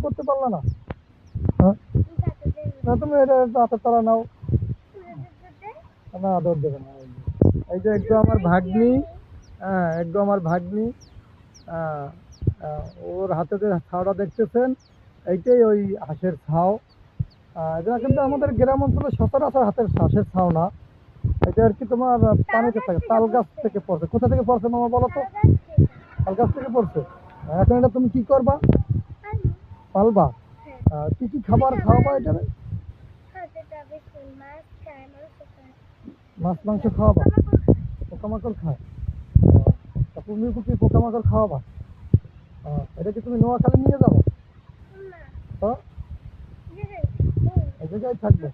করতে পারলে না? হ্যাঁ, না তুমি এটা হাতের তলা নাও। না দৌড় দেবে না। এই যে একটু আমার ভাগ্নি, হ্যাঁ একটু আমার ভাগ্নি, আহ, ওর হাতে যে ছাওটা দেখতেছেন এইটাই ওই হাঁসের ছাও। এটা কিন্তু আমাদের গ্রাম অঞ্চলে সচরাচর হাঁসের ছাও না। এটা আর কি তোমার পানিতে থাকে, তাল গাছ থেকে পড়ছে। কোথা থেকে পড়ছে মামা বলো তো? তাল গাছ থেকে পড়ছে। এখন এটা তুমি কি করবা? পালবা। কি কি খাবার খাওয়াবা এটা? মাছ মাংস খাওয়াবা? পোকামাকড় খায়? তুমি কি পোকামাকড় খাওয়াবা? এটা কি তুমি নোয়াখালী নিয়ে যাবো? হ্যাঁ, এই জায়গায় থাকবে।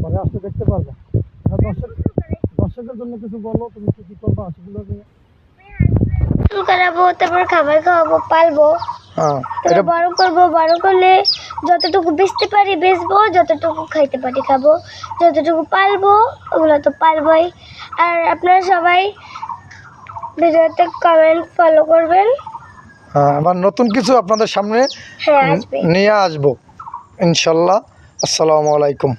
পরে আসতে দেখতে পারবা। দর্শকের জন্য কিছু বলো, তুমি কি কি করবা হাঁসগুলো নিয়ে? করাবো, তারপর খাবার খাওয়াবো, পালবো, বড় করবো। বড় করলে যতটুকু বেচতে পারি বেচবো, যতটুকু খাইতে পারি খাবো, যতটুকু পালবো ওগুলো তো পালবোই। আর আপনারা সবাই ভিডিওতে কমেন্ট ফলো করবেন। আবার নতুন কিছু আপনাদের সামনে নিয়ে আসবো ইনশাল্লাহ। আসসালামু আলাইকুম।